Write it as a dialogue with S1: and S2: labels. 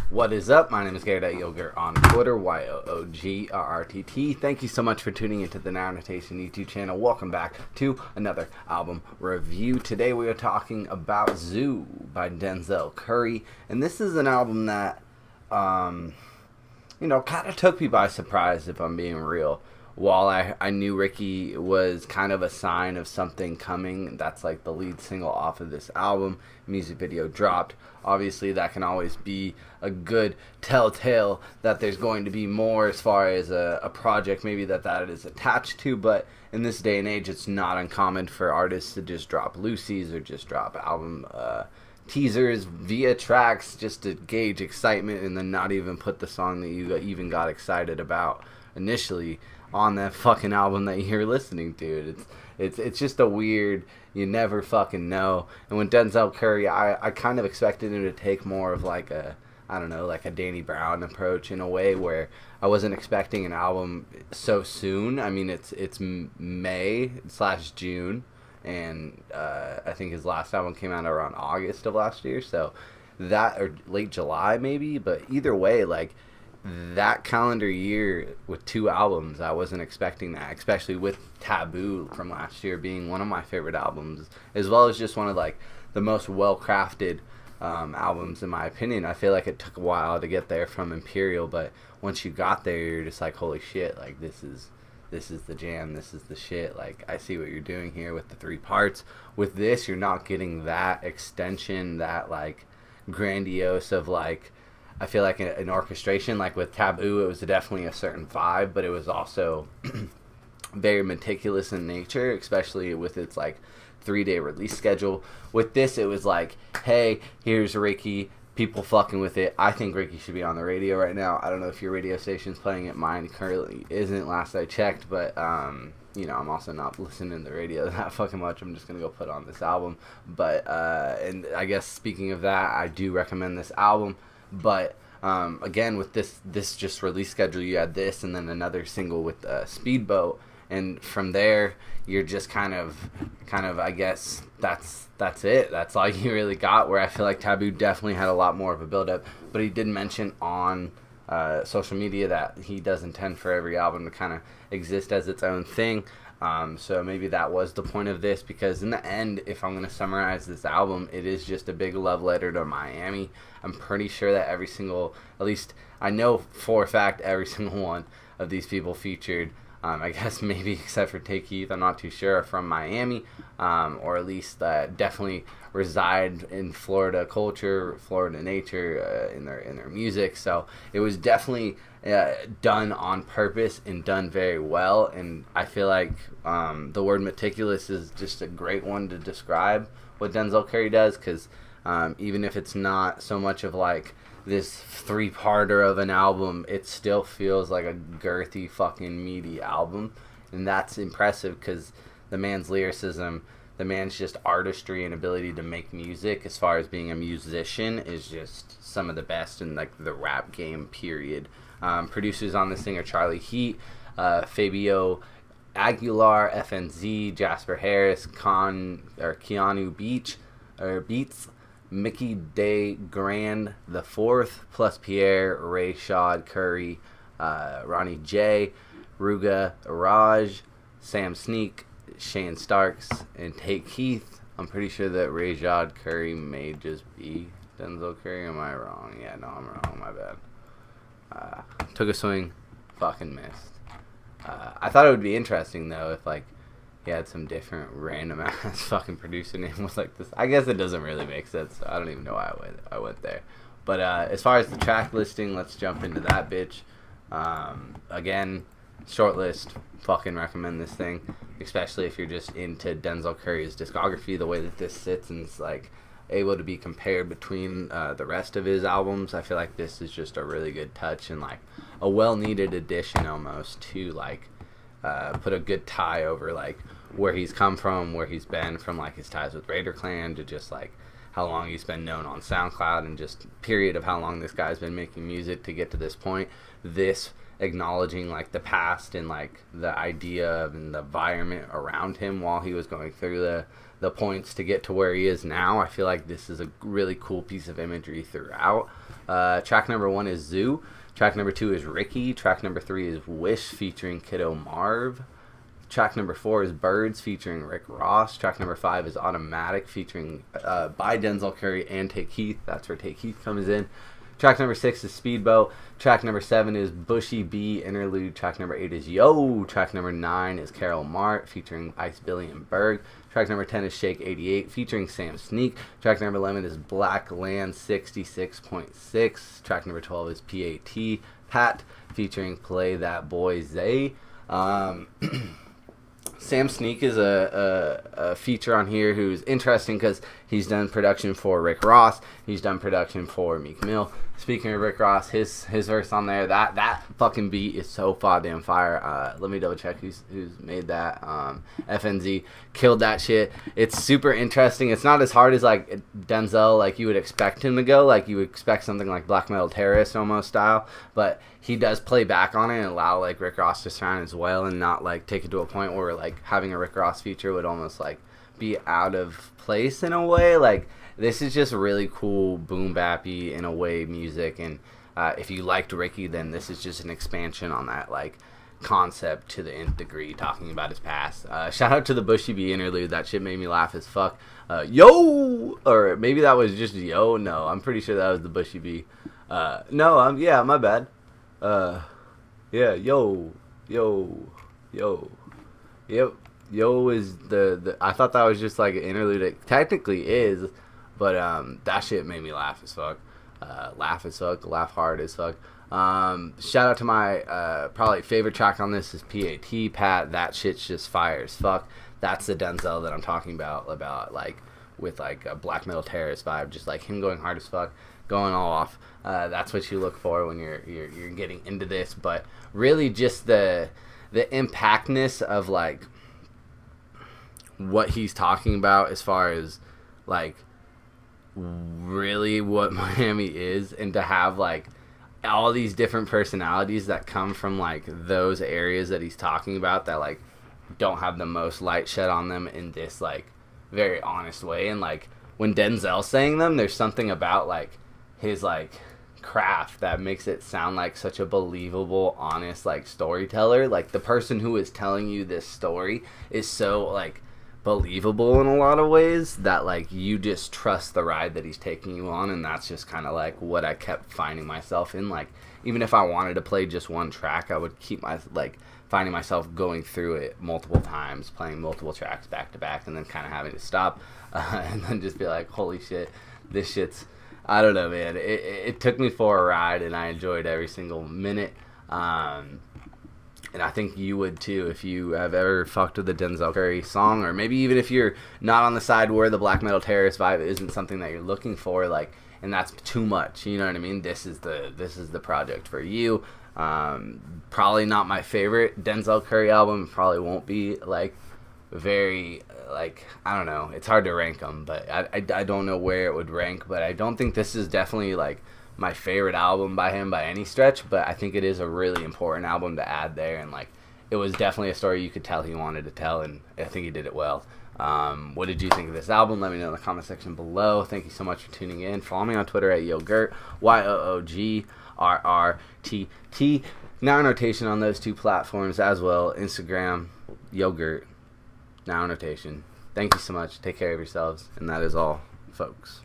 S1: What is up? My name is Garrett.Yogurt on Twitter, YOOGRRTT. Thank you so much for tuning into the Now Notation YouTube channel. Welcome back to another album review. Today we are talking about ZUU by Denzel Curry. And this is an album that, kind of took me by surprise, if I'm being real. While I knew Ricky was kind of a sign of something coming, that's like the lead single off of this album, music video dropped. Obviously, that can always be a good telltale that there's going to be more as far as a project maybe that is attached to, but in this day and age, it's not uncommon for artists to just drop loosies or just drop album teasers via tracks just to gauge excitement and then not even put the song that you even got excited about initially on that fucking album that you're listening to. It's just a weird, you never fucking know. And with Denzel Curry, I kind of expected him to take more of like a Danny Brown approach in a way where I wasn't expecting an album so soon. I mean, it's May/June, and I think his last album came out around August of last year, so that, or late July maybe, but either way, like, that calendar year with 2 albums, I wasn't expecting that, especially with Taboo from last year being one of my favorite albums, as well as just one of like the most well-crafted albums in my opinion. I feel like it took a while to get there from Imperial, but once you got there, you're just like, holy shit, like this is the jam, this is the shit. Like, I see what you're doing here with the 3 parts. With this, you're not getting that extension, that like grandiose of like, I feel like an orchestration. Like with Taboo, it was definitely a certain vibe, but it was also very meticulous in nature, especially with its like 3-day release schedule. With this, it was like, hey, here's Ricky, people fucking with it. I think Ricky should be on the radio right now. I don't know if your radio station's playing it. Mine currently isn't, last I checked, but I'm also not listening to the radio that fucking much. I'm just gonna go put on this album. But and I guess speaking of that, I do recommend this album. But again, with this just release schedule, you had this and then another single with Speedboat, and from there you're just kind of I guess that's it. That's all you really got. Where I feel like Taboo definitely had a lot more of a build up, but he did mention on social media that he does intend for every album to kind of exist as its own thing. So maybe that was the point of this, because in the end, if I'm going to summarize this album, it is just a big love letter to Miami. I'm pretty sure that every single, at least I know for a fact, every single one of these people featured, I guess maybe except for Take Keith, I'm not too sure, are from Miami, or at least definitely reside in Florida culture, Florida nature, in their music. So it was definitely done on purpose and done very well, and I feel like the word meticulous is just a great one to describe what Denzel Curry does, because even if it's not so much of like this 3-parter of an album, it still feels like a girthy fucking meaty album, and that's impressive because the man's lyricism, the man's just artistry and ability to make music as far as being a musician is just some of the best in like the rap game, period. Producers on this thing are Charlie Heat, Fabio Aguilar, FNZ, Jasper Harris, Keanu Beats, Mickey Day Grand the Fourth, plus Pierre, Rayshad Curry, Ronnie J, Ruga Raj, Sam Sneak, Shane Starks, and Take Keith. I'm pretty sure that Rayshad Curry may just be Denzel Curry. Am I wrong? Yeah, no, I'm wrong. My bad. Took a swing, fucking missed. I thought it would be interesting though if like he had some different random ass fucking producer name was like this. I guess it doesn't really make sense, so I don't even know why I went there. But as far as the track listing, let's jump into that bitch. Again, short list, fucking recommend this thing, especially if you're just into Denzel Curry's discography, the way that this sits and it's like able to be compared between the rest of his albums. I feel like this is just a really good touch and like a well-needed addition almost to like put a good tie over like where he's come from, where he's been, from like his ties with Raider Clan to just like how long he's been known on SoundCloud, and just period of how long this guy's been making music to get to this point. This acknowledging like the past and like the idea and the environment around him while he was going through the points to get to where he is now. I feel like this is a really cool piece of imagery throughout. Track number 1 is ZUU. Track number 2 is Ricky. Track number 3 is Wish featuring Kiddo Marv. Track number 4 is Birds featuring Rick Ross. Track number 5 is Automatic featuring by Denzel Curry and Take Heath. That's where Take Heath comes in. Track number 6 is Speedboat. Track number 7 is Bushy B Interlude. Track number 8 is Yo. Track number 9 is Carol Mart featuring Ice Billy and Berg. Track number 10 is Shake 88 featuring Sam Sneak. Track number 11 is Black Land 66.6. Track number 12 is Pat featuring Play That Boy Zay. Sam Sneak is a feature on here who's interesting because he's done production for Rick Ross. He's done production for Meek Mill. Speaking of Rick Ross, his verse on there, that fucking beat is so damn fire. Let me double check who's made that. FNZ killed that shit. It's super interesting. It's not as hard as like Denzel, like you would expect him to go. Like you would expect something like Black Metal Terrorist almost style, but he does play back on it and allow like Rick Ross to shine as well, and not like take it to a point where like having a Rick Ross feature would almost like be out of place in a way. Like this is just really cool boom bappy in a way music, and if you liked Ricky, then this is just an expansion on that like concept to the nth degree, talking about his past. Shout out to the Bushy B interlude. That shit made me laugh as fuck. Yo, or maybe that was just Yo. No, I'm pretty sure that was the Bushy B. No, yeah, my bad. Yeah, yo, yep. Yo is the I thought that was just like an interlude. It technically is, but that shit made me laugh as fuck. Laugh hard as fuck. Shout out to my probably favorite track on this is Pat. That shit's just fire as fuck. That's the Denzel that I'm talking about like with like a Black Metal Terrorist vibe, just like him going hard as fuck, going all off. That's what you look for when you're getting into this. But really just the impactness of like what he's talking about as far as like really what Miami is, and to have like all these different personalities that come from like those areas that he's talking about that like don't have the most light shed on them in this like very honest way. And like when Denzel's saying them, there's something about like his like craft that makes it sound like such a believable, honest like storyteller. Like the person who is telling you this story is so like believable in a lot of ways that like you just trust the ride that he's taking you on. And that's just kind of like what I kept finding myself in. Like even if I wanted to play just one track, I would keep finding myself going through it multiple times, playing multiple tracks back to back, and then kind of having to stop and then just be like, holy shit, this shit's, I don't know, man. It took me for a ride, and I enjoyed every single minute. And I think you would too if you have ever fucked with the Denzel Curry song, or maybe even if you're not on the side where the Black Metal Terrorist vibe isn't something that you're looking for, like, and that's too much. You know what I mean? This is the project for you. Probably not my favorite Denzel Curry album. Probably won't be like very like, I don't know. It's hard to rank them, but I don't know where it would rank. But I don't think this is definitely like my favorite album by him by any stretch, but I think it is a really important album to add there, and like it was definitely a story you could tell he wanted to tell, and I think he did it well. What did you think of this album? Let me know in the comment section below. Thank you so much for tuning in. Follow me on Twitter at Yogurt, YOOGRRTT. Now notation on those two platforms as well. Instagram, Yogurt, now notation. Thank you so much. Take care of yourselves, and that is all, folks.